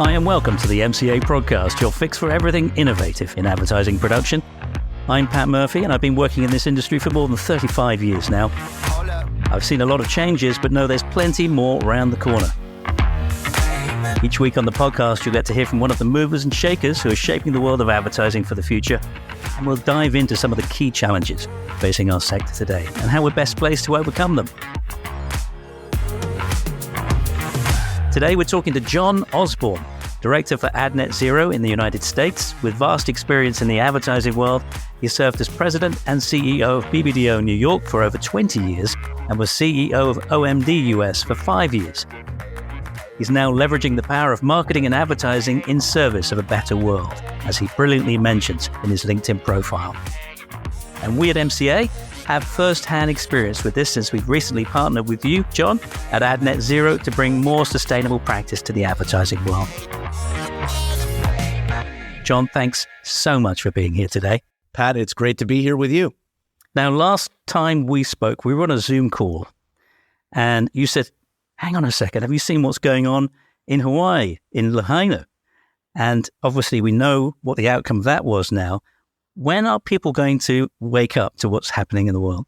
Hi and welcome to the MCA Prodcast, your fix for everything innovative in advertising production. I'm Pat Murphy and I've been working in this industry for more than 35 years now. I've seen a lot of changes, but know there's plenty more around the corner. Each week on the podcast, you'll get to hear from one of the movers and shakers who are shaping the world of advertising for the future. And we'll dive into some of the key challenges facing our sector today and how we're best placed to overcome them. Today, we're talking to John Osborn, Director for AdNet Zero in the United States. With vast experience in the advertising world, he served as President and CEO of BBDO New York for over 20 years and was CEO of OMD US for 5 years. He's now leveraging the power of marketing and advertising in service of a better world, as he brilliantly mentions in his LinkedIn profile. And we at MCA have first-hand experience with this since we've recently partnered with you, John, at AdNet Zero to bring more sustainable practice to the advertising world. John, thanks so much for being here today. Pat, it's great to be here with you. Now, last time we spoke, we were on a Zoom call, and you said, hang on a second, have you seen what's going on in Hawaii, in Lahaina? And obviously we know what the outcome of that was now. When are people going to wake up to what's happening in the world?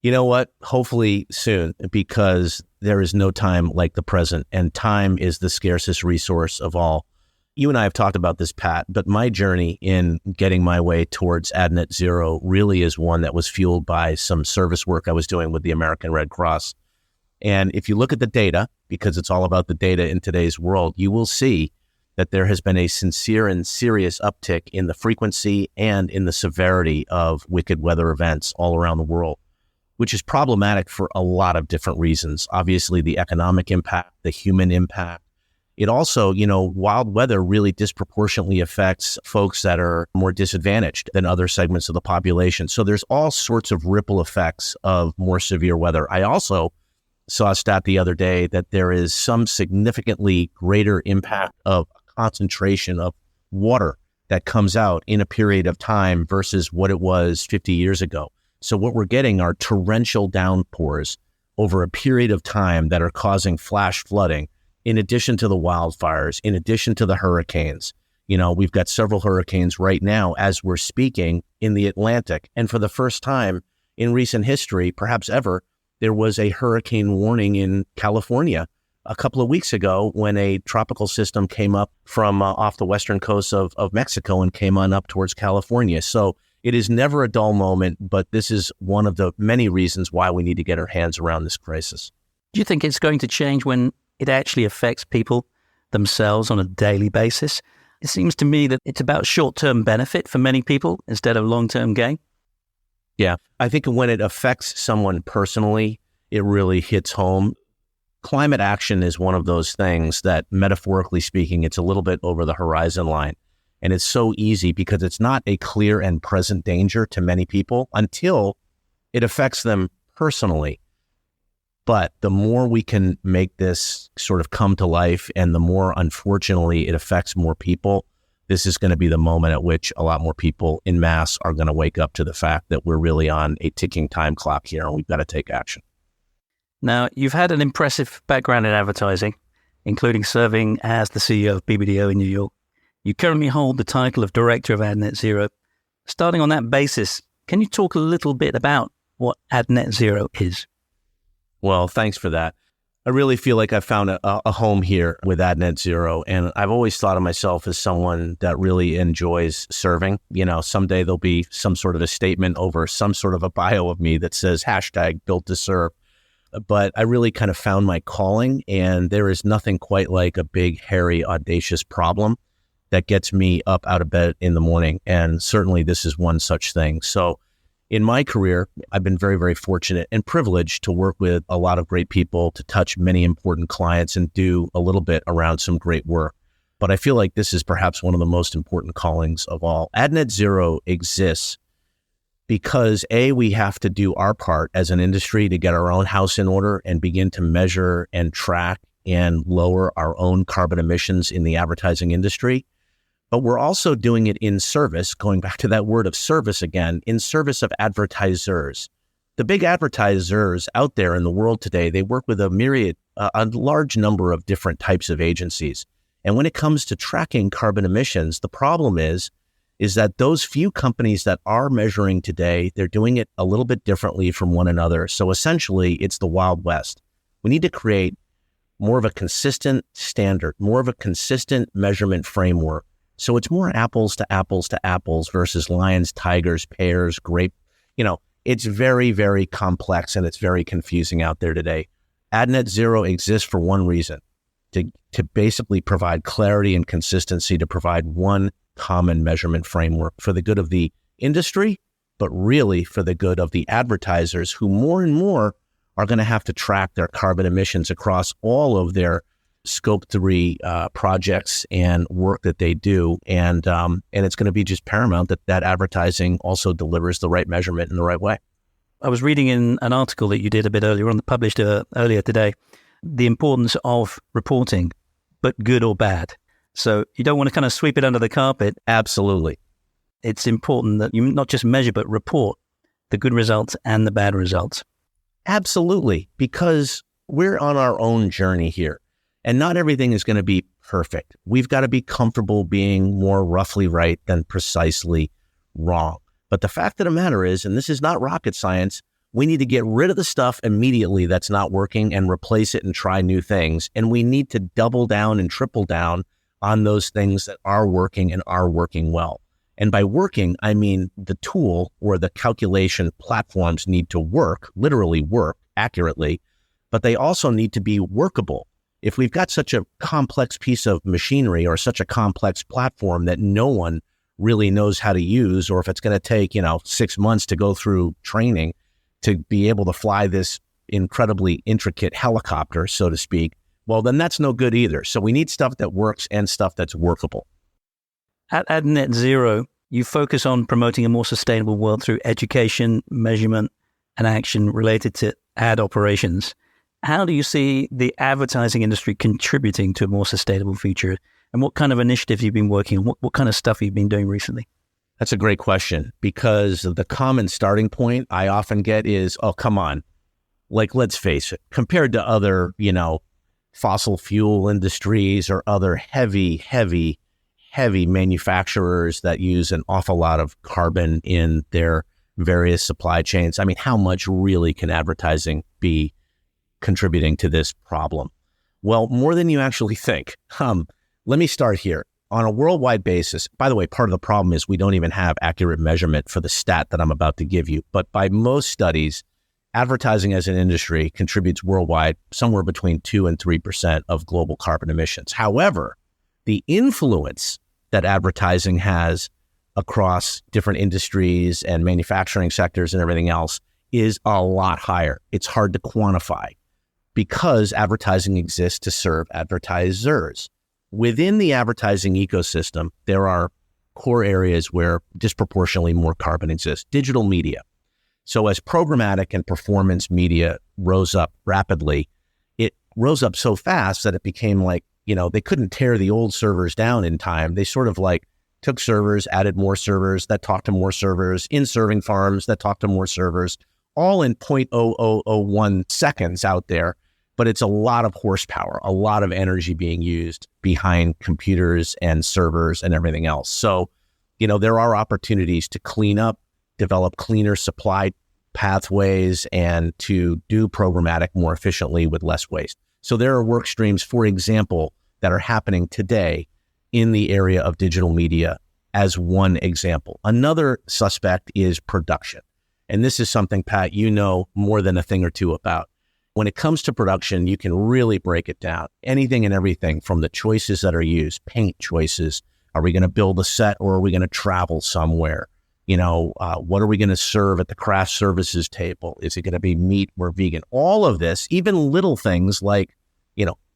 You know what? Hopefully soon, because there is no time like the present, and time is the scarcest resource of all. You and I have talked about this, Pat, but my journey in getting my way towards AdNet Zero really is one that was fueled by some service work I was doing with the American Red Cross. And if you look at the data, because it's all about the data in today's world, you will see that there has been a sincere and serious uptick in the frequency and in the severity of wicked weather events all around the world, which is problematic for a lot of different reasons. Obviously, the economic impact, the human impact. It also, wild weather really disproportionately affects folks that are more disadvantaged than other segments of the population. So there's all sorts of ripple effects of more severe weather. I also saw a stat the other day that there is some significantly greater impact of concentration of water that comes out in a period of time versus what it was 50 years ago. So what we're getting are torrential downpours over a period of time that are causing flash flooding, in addition to the wildfires, in addition to the hurricanes. We've got several hurricanes right now as we're speaking in the Atlantic. And for the first time in recent history, perhaps ever, there was a hurricane warning in California a couple of weeks ago when a tropical system came up from off the western coast of Mexico and came on up towards California. So it is never a dull moment, but this is one of the many reasons why we need to get our hands around this crisis. Do you think it's going to change when it actually affects people themselves on a daily basis? It seems to me that it's about short-term benefit for many people instead of long-term gain. Yeah, I think when it affects someone personally, it really hits home. Climate action is one of those things that, metaphorically speaking, it's a little bit over the horizon line. And it's so easy because it's not a clear and present danger to many people until it affects them personally. But the more we can make this sort of come to life and the more, unfortunately, it affects more people, this is going to be the moment at which a lot more people en masse are going to wake up to the fact that we're really on a ticking time clock here and we've got to take action. Now, you've had an impressive background in advertising, including serving as the CEO of BBDO in New York. You currently hold the title of Director of AdNet Zero. Starting on that basis, can you talk a little bit about what AdNet Zero is? Well, thanks for that. I really feel like I found a home here with AdNet Zero, and I've always thought of myself as someone that really enjoys serving. Someday there'll be some sort of a statement over some sort of a bio of me that says #BuiltToServe. But I really kind of found my calling, and there is nothing quite like a big, hairy, audacious problem that gets me up out of bed in the morning. And certainly this is one such thing. So in my career, I've been very, very fortunate and privileged to work with a lot of great people, to touch many important clients and do a little bit around some great work. But I feel like this is perhaps one of the most important callings of all. AdNet Zero exists because we have to do our part as an industry to get our own house in order and begin to measure and track and lower our own carbon emissions in the advertising industry. But we're also doing it in service, going back to that word of service again, in service of advertisers. The big advertisers out there in the world today, they work with a large number of different types of agencies. And when it comes to tracking carbon emissions, the problem is that those few companies that are measuring today, they're doing it a little bit differently from one another. So essentially, it's the Wild West. We need to create more of a consistent standard, more of a consistent measurement framework. So it's more apples to apples to apples versus lions, tigers, pears, grape. It's very, very complex and it's very confusing out there today. AdNet Zero exists for one reason, to basically provide clarity and consistency, to provide one common measurement framework for the good of the industry, but really for the good of the advertisers who more and more are going to have to track their carbon emissions across all of their Scope 3 projects and work that they do. And it's going to be just paramount that advertising also delivers the right measurement in the right way. I was reading in an article that you did a bit earlier on, published earlier today, the importance of reporting, but good or bad. So you don't want to kind of sweep it under the carpet. Absolutely. It's important that you not just measure, but report the good results and the bad results. Absolutely, because we're on our own journey here. And not everything is going to be perfect. We've got to be comfortable being more roughly right than precisely wrong. But the fact of the matter is, and this is not rocket science, we need to get rid of the stuff immediately that's not working and replace it and try new things. And we need to double down and triple down on those things that are working and are working well. And by working, I mean the tool or the calculation platforms need to work, literally work accurately, but they also need to be workable. If we've got such a complex piece of machinery or such a complex platform that no one really knows how to use, or if it's going to take, 6 months to go through training to be able to fly this incredibly intricate helicopter, so to speak, well, then that's no good either. So we need stuff that works and stuff that's workable. At AdNet Zero, you focus on promoting a more sustainable world through education, measurement, and action related to ad operations. How do you see the advertising industry contributing to a more sustainable future? And what kind of initiatives you've been working on? What kind of stuff you've been doing recently? That's a great question, because the common starting point I often get is, oh, come on. Like, let's face it, compared to other, fossil fuel industries or other heavy manufacturers that use an awful lot of carbon in their various supply chains. I mean, how much really can advertising be contributing to this problem? Well, more than you actually think. Let me start here. On a worldwide basis, by the way, part of the problem is we don't even have accurate measurement for the stat that I'm about to give you. But by most studies, advertising as an industry contributes worldwide somewhere between 2 and 3% of global carbon emissions. However, the influence that advertising has across different industries and manufacturing sectors and everything else is a lot higher. It's hard to quantify because advertising exists to serve advertisers. Within the advertising ecosystem, there are core areas where disproportionately more carbon exists. Digital media. So as programmatic and performance media rose up rapidly, it rose up so fast that it became like, they couldn't tear the old servers down in time. They sort of like took servers, added more servers that talked to more servers, in serving farms that talked to more servers, all in 0.0001 seconds out there. But it's a lot of horsepower, a lot of energy being used behind computers and servers and everything else. So, there are opportunities to clean up, develop cleaner supply pathways, and to do programmatic more efficiently with less waste. So there are work streams, for example, that are happening today in the area of digital media as one example. Another suspect is production. And this is something, Pat, more than a thing or two about. When it comes to production, you can really break it down. Anything and everything from the choices that are used, paint choices. Are we going to build a set or are we going to travel somewhere? What are we going to serve at the craft services table? Is it going to be meat or vegan? All of this, even little things like,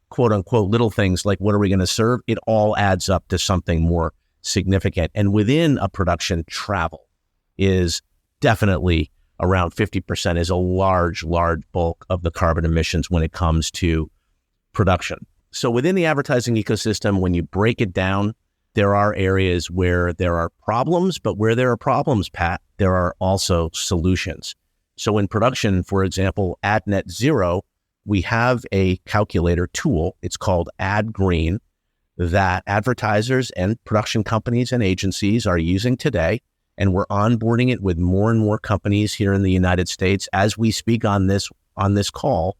quote unquote, little things like what are we going to serve? It all adds up to something more significant. And within a production, travel is definitely around 50% is a large bulk of the carbon emissions when it comes to production. So within the advertising ecosystem, when you break it down, there are areas where there are problems, but where there are problems, Pat, there are also solutions. So in production, for example, AdNet Zero, we have a calculator tool. It's called Ad Green. that advertisers and production companies and agencies are using today. And we're onboarding it with more and more companies here in the United States as we speak on this call,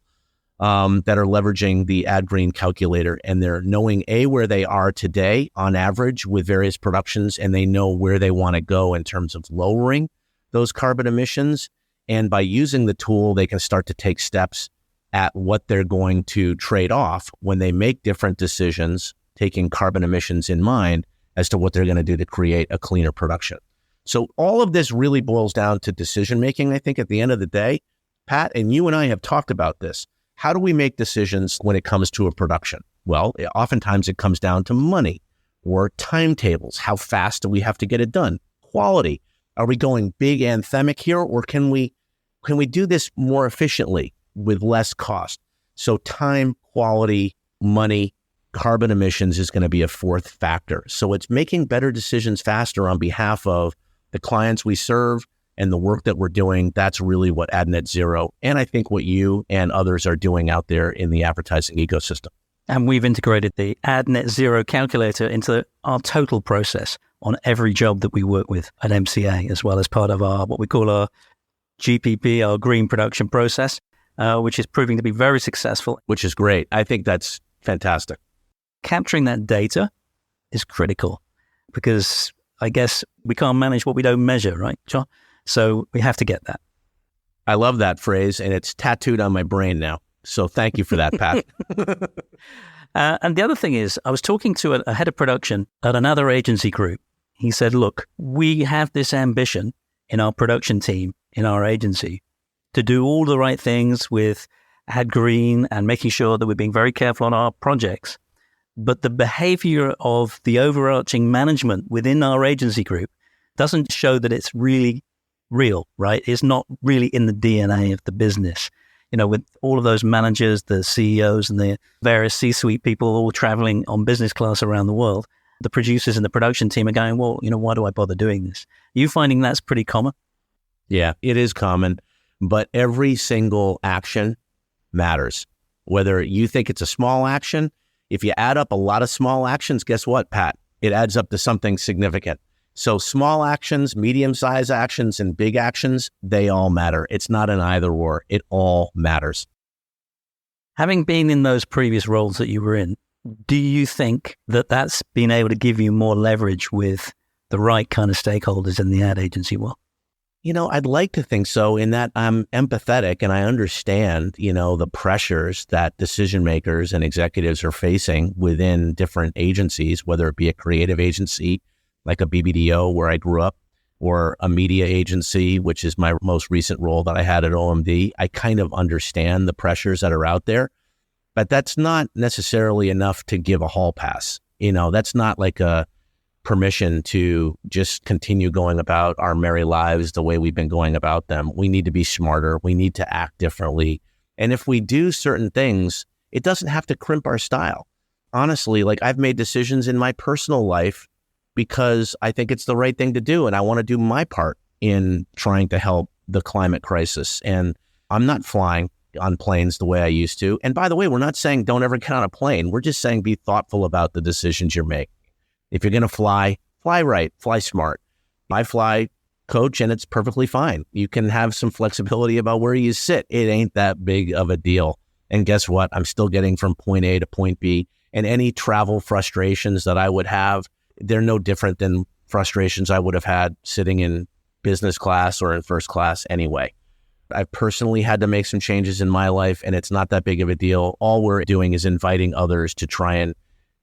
that are leveraging the Ad Green calculator, and they're knowing where they are today on average with various productions, and they know where they want to go in terms of lowering those carbon emissions. And by using the tool, they can start to take steps at what they're going to trade off when they make different decisions, taking carbon emissions in mind as to what they're going to do to create a cleaner production. So all of this really boils down to decision making, I think, at the end of the day. Pat, and you and I have talked about this. How do we make decisions when it comes to a production? Well, oftentimes it comes down to money or timetables. How fast do we have to get it done? Quality. Are we going big anthemic here, or can we do this more efficiently with less cost? So time, quality, money, carbon emissions is going to be a fourth factor. So it's making better decisions faster on behalf of the clients we serve and the work that we're doing. That's really what AdNet Zero, and I think what you and others are doing out there in the advertising ecosystem. And we've integrated the AdNet Zero calculator into our total process on every job that we work with at MCA, as well as part of our, what we call our GPP, our green production process, which is proving to be very successful. Which is great. I think that's fantastic. Capturing that data is critical, because I guess we can't manage what we don't measure, right, John? So we have to get that. I love that phrase, and it's tattooed on my brain now. So thank you for that, Pat. And the other thing is, I was talking to a head of production at another agency group. He said, look, we have this ambition in our production team, in our agency, to do all the right things with Ad Green and making sure that we're being very careful on our projects. But the behavior of the overarching management within our agency group doesn't show that it's really real, right? It's not really in the DNA of the business. You know, with all of those managers, the CEOs and the various C-suite people all traveling on business class around the world, the producers and the production team are going, well, you know, why do I bother doing this? Are you finding that's pretty common? Yeah, it is common, but every single action matters. Whether you think it's a small action, if you add up a lot of small actions, guess what, Pat? It adds up to something significant. So small actions, medium-sized actions, and big actions, they all matter. It's not an either or. It all matters. Having been in those previous roles that you were in, do you think that that's been able to give you more leverage with the right kind of stakeholders in the ad agency world? You know, I'd like to think so, in that I'm empathetic and I understand, you know, the pressures that decision makers and executives are facing within different agencies, whether it be a creative agency like a BBDO where I grew up, or a media agency, which is my most recent role that I had at OMD. I kind of understand the pressures that are out there, but that's not necessarily enough to give a hall pass. You know, that's not like a permission to just continue going about our merry lives the way we've been going about them. We need to be smarter. We need to act differently. And if we do certain things, it doesn't have to crimp our style. Honestly, like, I've made decisions in my personal life because I think it's the right thing to do, and I want to do my part in trying to help the climate crisis. And I'm not flying on planes the way I used to. And by the way, we're not saying don't ever get on a plane. We're just saying be thoughtful about the decisions you're making. If you're going to fly, fly right, fly smart. I fly coach, and it's perfectly fine. You can have some flexibility about where you sit. It ain't that big of a deal. And guess what? I'm still getting from point A to point B. And any travel frustrations that I would have, they're no different than frustrations I would have had sitting in business class or in first class anyway. I've personally had to make some changes in my life, and it's not that big of a deal. All we're doing is inviting others to try and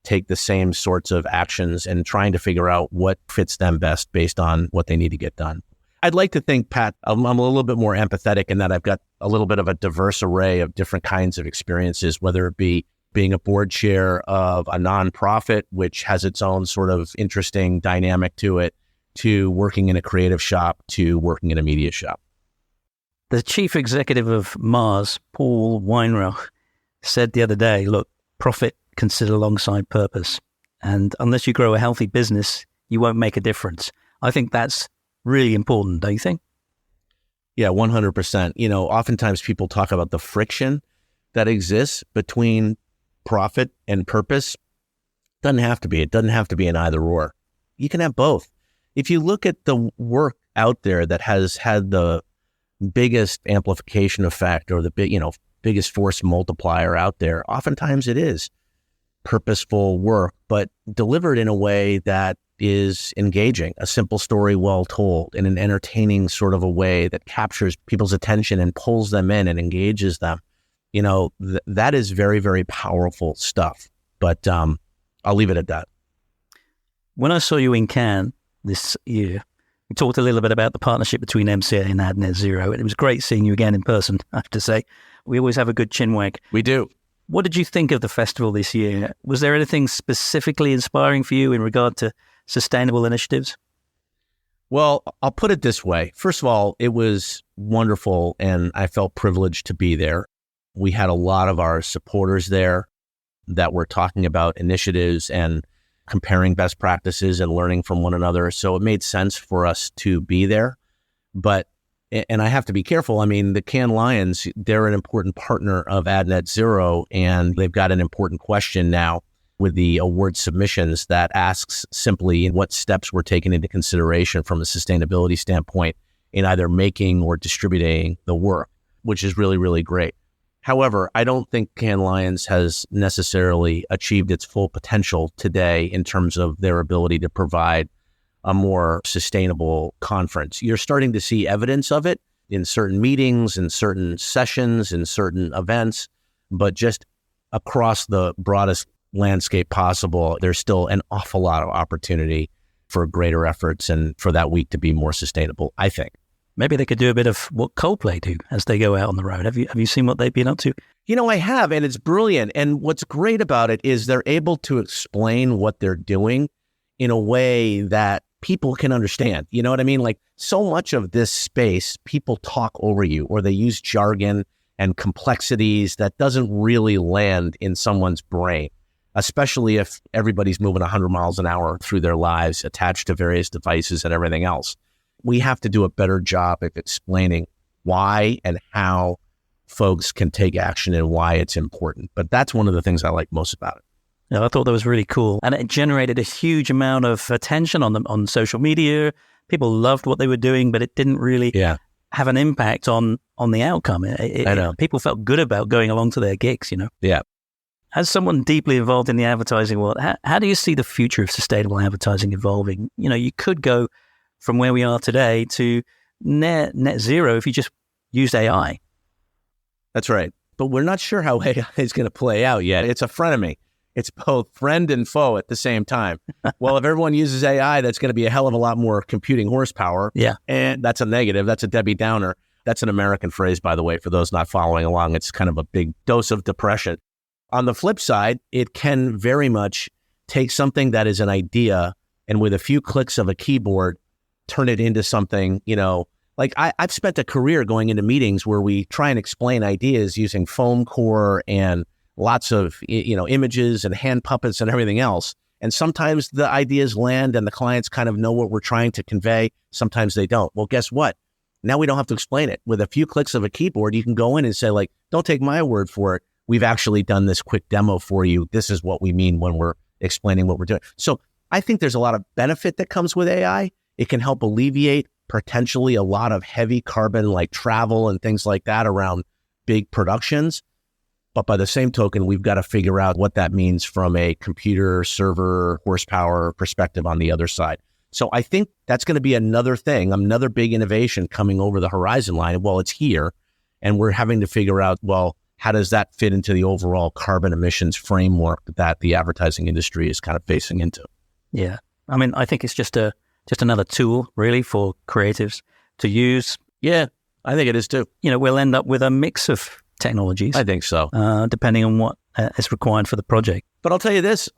take the same sorts of actions and trying to figure out what fits them best based on what they need to get done. I'd like to think, Pat, I'm a little bit more empathetic in that I've got a little bit of a diverse array of different kinds of experiences, whether it be being a board chair of a nonprofit, which has its own sort of interesting dynamic to it, to working in a creative shop, to working in a media shop. The chief executive of Mars, Paul Weinreich, said the other day, look, profit can sit alongside purpose. And unless you grow a healthy business, you won't make a difference. I think that's really important, don't you think? Yeah, 100%. You know, oftentimes people talk about the friction that exists between profit and purpose. Doesn't have to be. It doesn't have to be an either or. You can have both. If you look at the work out there that has had the biggest amplification effect or the biggest force multiplier out there, oftentimes it is purposeful work, but delivered in a way that is engaging, a simple story well told in an entertaining sort of a way that captures people's attention and pulls them in and engages them. That is very, very powerful stuff. But I'll leave it at that. When I saw you in Cannes this year, we talked a little bit about the partnership between MCA and AdNet Zero, and it was great seeing you again in person, I have to say. We always have a good chinwag. We do. What did you think of the festival this year? Was there anything specifically inspiring for you in regard to sustainable initiatives? Well, I'll put it this way. First of all, it was wonderful, and I felt privileged to be there. We had a lot of our supporters there that were talking about initiatives and comparing best practices and learning from one another. So it made sense for us to be there. And I have to be careful. I mean, the Cannes Lions, they're an important partner of AdNet Zero, and they've got an important question now with the award submissions that asks simply what steps were taken into consideration from a sustainability standpoint in either making or distributing the work, which is really, really great. However, I don't think Cannes Lions has necessarily achieved its full potential today in terms of their ability to provide a more sustainable conference. You're starting to see evidence of it in certain meetings, in certain sessions, in certain events, but just across the broadest landscape possible, there's still an awful lot of opportunity for greater efforts and for that week to be more sustainable, I think. Maybe they could do a bit of what Coldplay do as they go out on the road. Have you seen what they've been up to? I have, and it's brilliant. And what's great about it is they're able to explain what they're doing in a way that people can understand. You know what I mean? Like, so much of this space, people talk over you, or they use jargon and complexities that doesn't really land in someone's brain, especially if everybody's moving 100 miles an hour through their lives, attached to various devices and everything else. We have to do a better job of explaining why and how folks can take action and why it's important. But that's one of the things I like most about it. Yeah, I thought that was really cool. And it generated a huge amount of attention on social media. People loved what they were doing, but it didn't really have an impact on the outcome. I know. People felt good about going along to their gigs, Yeah. As someone deeply involved in the advertising world, how do you see the future of sustainable advertising evolving? You could go from where we are today to net zero if you just used AI. That's right. But we're not sure how AI is going to play out yet. It's a frenemy. It's both friend and foe at the same time. Well, if everyone uses AI, that's going to be a hell of a lot more computing horsepower. Yeah. And that's a negative. That's a Debbie Downer. That's an American phrase, by the way, for those not following along. It's kind of a big dose of depression. On the flip side, it can very much take something that is an idea and with a few clicks of a keyboard, turn it into something, like I've spent a career going into meetings where we try and explain ideas using foam core and lots of, images and hand puppets and everything else. And sometimes the ideas land and the clients kind of know what we're trying to convey. Sometimes they don't. Well, guess what? Now we don't have to explain it. With a few clicks of a keyboard, you can go in and say, like, don't take my word for it. We've actually done this quick demo for you. This is what we mean when we're explaining what we're doing. So I think there's a lot of benefit that comes with AI. It can help alleviate potentially a lot of heavy carbon like travel and things like that around big productions. But by the same token, we've got to figure out what that means from a computer, server, horsepower perspective on the other side. So I think that's going to be another thing, another big innovation coming over the horizon line. Well, it's here, and we're having to figure out, well, how does that fit into the overall carbon emissions framework that the advertising industry is kind of facing into? Yeah. I mean, I think it's just another tool, really, for creatives to use. Yeah, I think it is too. We'll end up with a mix of technologies. I think so. Depending on what is required for the project. But I'll tell you this,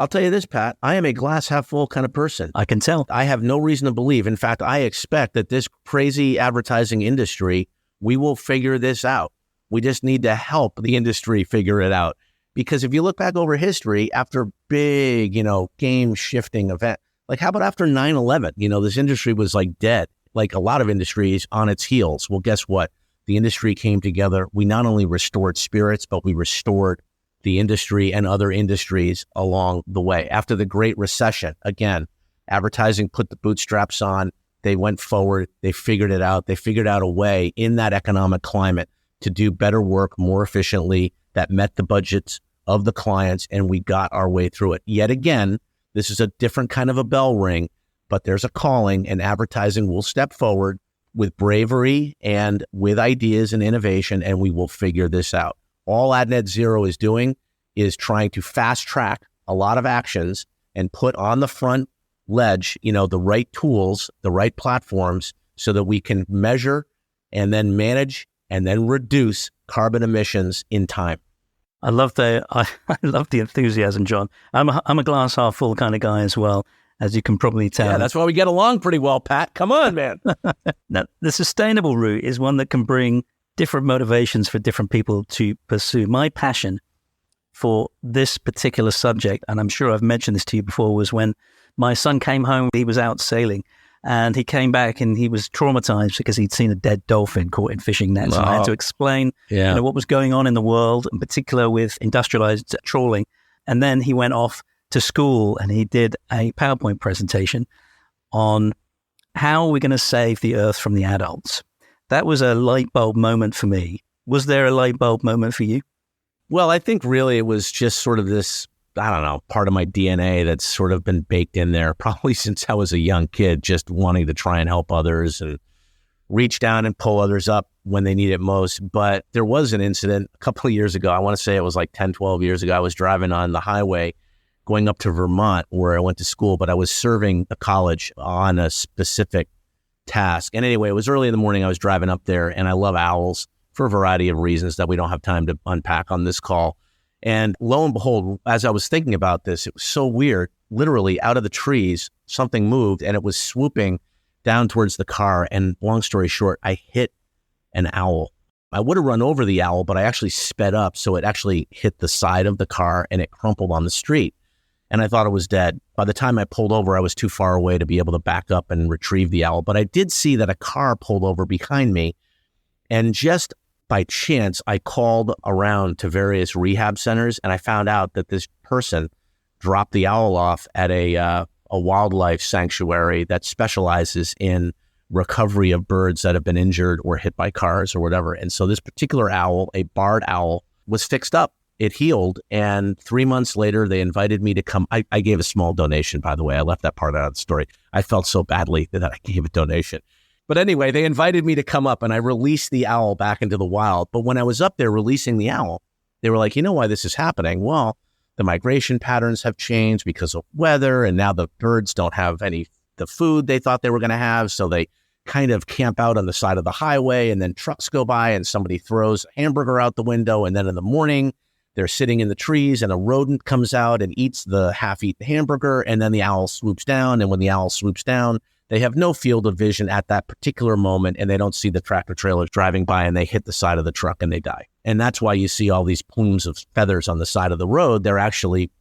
Pat, I am a glass half full kind of person. I can tell. I have no reason to believe. In fact, I expect that this crazy advertising industry, we will figure this out. We just need to help the industry figure it out. Because if you look back over history, after big, game shifting event, like how about after 9/11, this industry was like dead, like a lot of industries on its heels. Well, guess what? The industry came together. We not only restored spirits, but we restored the industry and other industries along the way. After the Great Recession, again, advertising put the bootstraps on. They went forward. They figured it out. They figured out a way in that economic climate to do better work more efficiently that met the budgets of the clients, and we got our way through it. Yet again, this is a different kind of a bell ring, but there's a calling, and advertising will step forward with bravery and with ideas and innovation, and we will figure this out. All AdNet Zero is doing is trying to fast track a lot of actions and put on the front ledge, the right tools, the right platforms, so that we can measure and then manage and then reduce carbon emissions in time. I love the enthusiasm, John. I'm a glass half full kind of guy as well, as you can probably tell. Yeah, that's why we get along pretty well, Pat. Come on, man. Now, the sustainable route is one that can bring different motivations for different people to pursue. My passion for this particular subject, and I'm sure I've mentioned this to you before, was when my son came home. He was out sailing, and he came back and he was traumatized because he'd seen a dead dolphin caught in fishing nets. And I had to explain what was going on in the world, in particular with industrialized trawling. And then he went off to school and he did a PowerPoint presentation on how we're going to save the earth from the adults. That was a light bulb moment for me. Was there a light bulb moment for you? Well, I think really it was just sort of this, I don't know, part of my DNA that's sort of been baked in there probably since I was a young kid, just wanting to try and help others and reach down and pull others up when they need it most. But there was an incident a couple of years ago. I want to say it was like 10, 12 years ago. I was driving on the highway going up to Vermont where I went to school, but I was serving a college on a specific task. And anyway, it was early in the morning. I was driving up there, and I love owls for a variety of reasons that we don't have time to unpack on this call. And lo and behold, as I was thinking about this, it was so weird. Literally out of the trees, something moved and it was swooping down towards the car. And long story short, I hit an owl. I would have run over the owl, but I actually sped up. So it actually hit the side of the car and it crumpled on the street. And I thought it was dead. By the time I pulled over, I was too far away to be able to back up and retrieve the owl. But I did see that a car pulled over behind me. And just by chance, I called around to various rehab centers, and I found out that this person dropped the owl off at a wildlife sanctuary that specializes in recovery of birds that have been injured or hit by cars or whatever. And so this particular owl, a barred owl, was fixed up. It healed. And 3 months later, they invited me to come. I gave a small donation, by the way. I left that part out of the story. I felt so badly that I gave a donation. But anyway, they invited me to come up and I released the owl back into the wild. But when I was up there releasing the owl, they were like, you know why this is happening? Well, the migration patterns have changed because of weather. And now the birds don't have the food they thought they were going to have. So they kind of camp out on the side of the highway, and then trucks go by and somebody throws a hamburger out the window. And then in the morning, they're sitting in the trees and a rodent comes out and eats the half-eaten hamburger. And then the owl swoops down. And when the owl swoops down, they have no field of vision at that particular moment, and they don't see the tractor trailers driving by, and they hit the side of the truck and they die. And that's why you see all these plumes of feathers on the side of the road. They're actually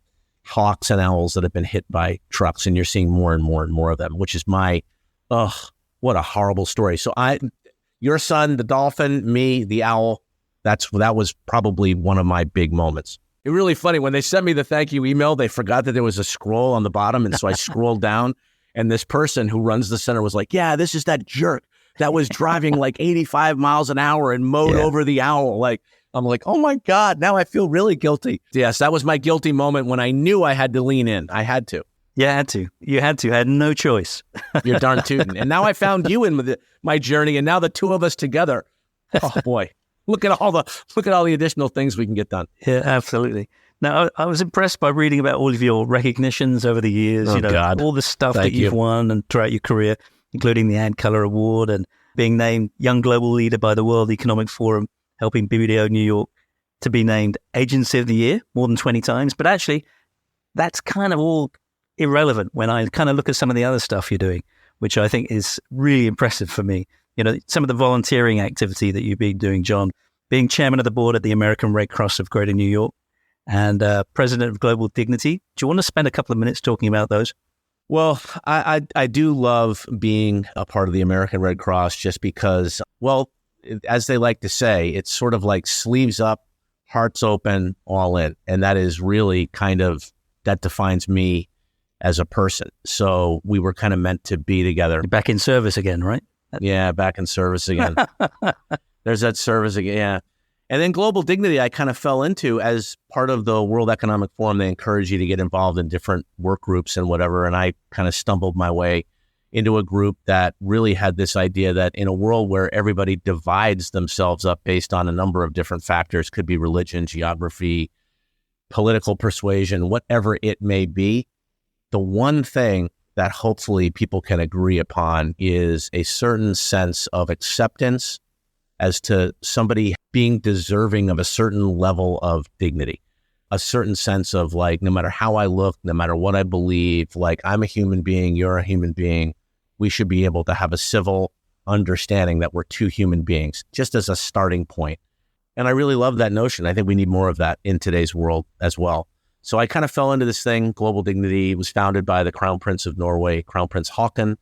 hawks and owls that have been hit by trucks, and you're seeing more and more and more of them, which is what a horrible story. So your son, the dolphin, me, the owl, that was probably one of my big moments. It was really funny. When they sent me the thank you email, they forgot that there was a scroll on the bottom, and so I scrolled down. And this person who runs the center was like, yeah, this is that jerk that was driving like 85 miles an hour and mowed over the owl. I'm like, oh my God, now I feel really guilty. Yes, that was my guilty moment when I knew I had to lean in. I had to. You had to. I had no choice. You're darn tootin'. And now I found you in my journey, and now the two of us together. Oh boy, look at all the additional things we can get done. Yeah, absolutely. Now, I was impressed by reading about all of your recognitions over the years, God. All the stuff that you've won and throughout your career, including the Ad Color Award and being named Young Global Leader by the World Economic Forum, helping BBDO New York to be named Agency of the Year more than 20 times. But actually, that's kind of all irrelevant when I kind of look at some of the other stuff you're doing, which I think is really impressive for me. Some of the volunteering activity that you've been doing, John, being chairman of the board at the American Red Cross of Greater New York, and president of Global Dignity. Do you want to spend a couple of minutes talking about those? Well, I do love being a part of the American Red Cross just because, well, as they like to say, it's sort of like sleeves up, hearts open, all in. And that is really that defines me as a person. So we were kind of meant to be together. You're back in service again, right? Yeah, back in service again. There's that service again, yeah. And then Global Dignity, I kind of fell into as part of the World Economic Forum. They encourage you to get involved in different work groups and whatever. And I kind of stumbled my way into a group that really had this idea that in a world where everybody divides themselves up based on a number of different factors, could be religion, geography, political persuasion, whatever it may be, the one thing that hopefully people can agree upon is a certain sense of acceptance as to somebody being deserving of a certain level of dignity, a certain sense of like, no matter how I look, no matter what I believe, like I'm a human being, you're a human being, we should be able to have a civil understanding that we're two human beings, just as a starting point. And I really love that notion. I think we need more of that in today's world as well. So I kind of fell into this thing. Global Dignity was founded by the Crown Prince of Norway, Crown Prince Haakon,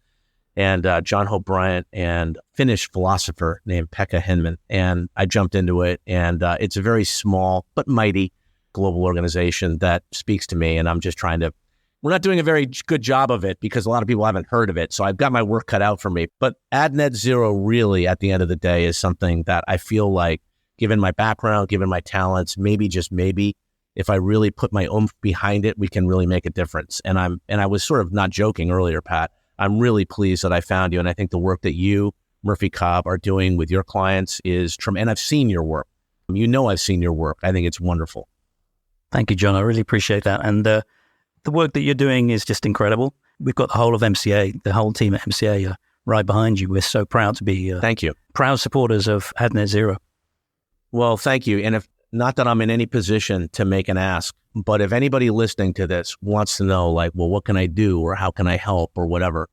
and John Hope Bryant, and Finnish philosopher named Pekka Hinman. And I jumped into it, and it's a very small but mighty global organization that speaks to me. And I'm just we're not doing a very good job of it because a lot of people haven't heard of it. So I've got my work cut out for me. But Ad Net Zero really, at the end of the day, is something that I feel like, given my background, given my talents, maybe, just maybe, if I really put my oomph behind it, we can really make a difference. And I was sort of not joking earlier, Pat. I'm really pleased that I found you. And I think the work that you, Murphy Cobb, are doing with your clients is tremendous. And I've seen your work. I've seen your work. I think it's wonderful. Thank you, John. I really appreciate that. And the work that you're doing is just incredible. We've got the whole of MCA, the whole team at MCA are right behind you. We're so proud to be thank you. Proud supporters of Ad Net Zero. Well, thank you. And if not that I'm in any position to make an ask, but if anybody listening to this wants to know, like, well, what can I do or how can I help or whatever,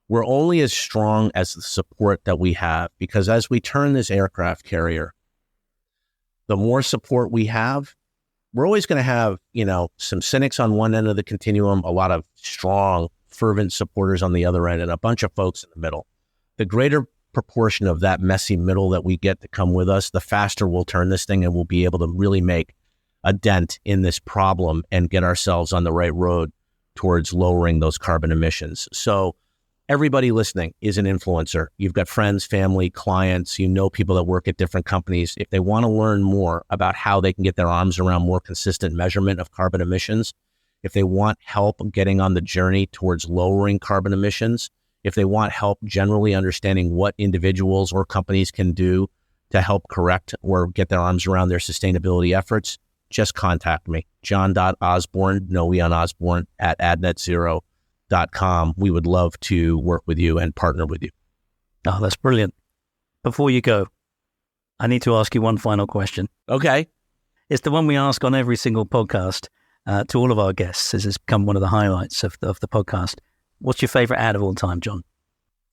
we're only as strong as the support that we have, because as we turn this aircraft carrier, the more support we have, we're always going to have, some cynics on one end of the continuum, a lot of strong, fervent supporters on the other end, and a bunch of folks in the middle. The greater proportion of that messy middle that we get to come with us, the faster we'll turn this thing and we'll be able to really make a dent in this problem and get ourselves on the right road towards lowering those carbon emissions. So everybody listening is an influencer. You've got friends, family, clients, people that work at different companies. If they want to learn more about how they can get their arms around more consistent measurement of carbon emissions, if they want help getting on the journey towards lowering carbon emissions, if they want help generally understanding what individuals or companies can do to help correct or get their arms around their sustainability efforts, just contact me, john.osborn, no E on Osborn, at adnetzero.com. We would love to work with you and partner with you. Oh, that's brilliant. Before you go, I need to ask you one final question. Okay. It's the one we ask on every single podcast to all of our guests. This has become one of the highlights of the podcast. What's your favorite ad of all time, John?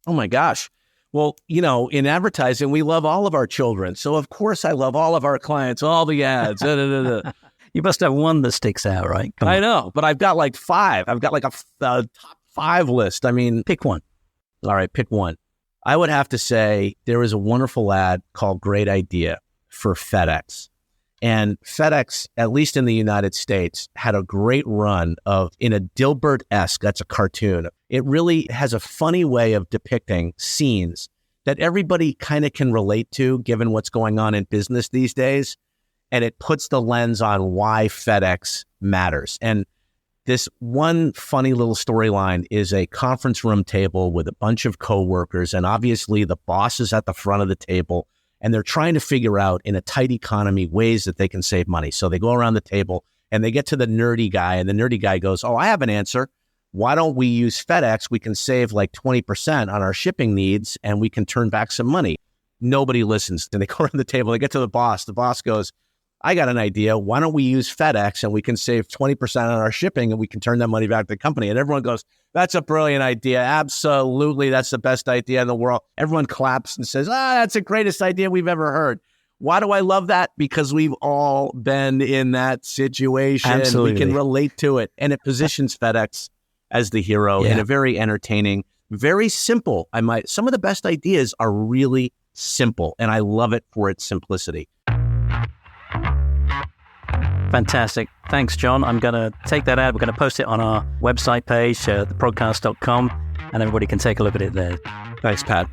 Oh my gosh. Well, in advertising, we love all of our children. So of course I love all of our clients, all the ads. You must have one that sticks out, right? I know, but I've got like 5. I've got like a top 5 list. I mean, pick one. All right, pick one. I would have to say there is a wonderful ad called Great Idea for FedEx. And FedEx, at least in the United States, had a great run in a Dilbert-esque, that's a cartoon. It really has a funny way of depicting scenes that everybody kind of can relate to, given what's going on in business these days. And it puts the lens on why FedEx matters. And this one funny little storyline is a conference room table with a bunch of coworkers. And obviously the boss is at the front of the table. And they're trying to figure out in a tight economy ways that they can save money. So they go around the table and they get to the nerdy guy, and the nerdy guy goes, "Oh, I have an answer. Why don't we use FedEx? We can save like 20% on our shipping needs and we can turn back some money." Nobody listens. And they go around the table, they get to the boss. The boss goes, "I got an idea. Why don't we use FedEx and we can save 20% on our shipping and we can turn that money back to the company?" And everyone goes, "That's a brilliant idea. Absolutely. That's the best idea in the world." Everyone claps and says, "That's the greatest idea we've ever heard." Why do I love that? Because we've all been in that situation. Absolutely. We can relate to it. And it positions FedEx as the hero in a very entertaining, very simple. Some of the best ideas are really simple, and I love it for its simplicity. Fantastic. Thanks, John. I'm going to take that out. We're going to post it on our website page, theprodcast.com, and everybody can take a look at it there. Thanks, Pat.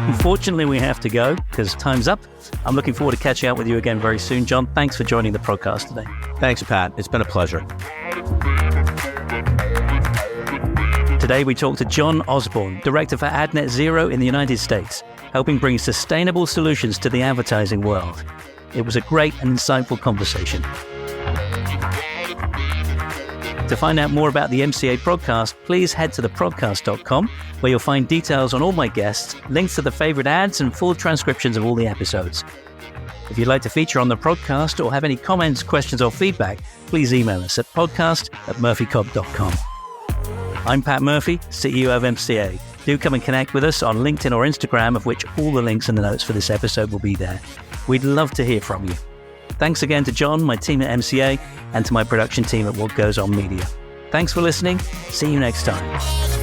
Unfortunately, we have to go because time's up. I'm looking forward to catching up with you again very soon, John. Thanks for joining the Prodcast today. Thanks, Pat. It's been a pleasure. Today, we talked to John Osborn, Director for AdNet Zero in the United States, helping bring sustainable solutions to the advertising world. It was a great and insightful conversation. To find out more about the MCA Prodcast, please head to theprodcast.com, where you'll find details on all my guests, links to the favorite ads, and full transcriptions of all the episodes. If you'd like to feature on the Prodcast or have any comments, questions, or feedback, please email us at podcast@murphycobb.com. I'm Pat Murphy, CEO of MCA. Do come and connect with us on LinkedIn or Instagram, of which all the links and the notes for this episode will be there. We'd love to hear from you. Thanks again to John, my team at MCA, and to my production team at What Goes On Media. Thanks for listening. See you next time.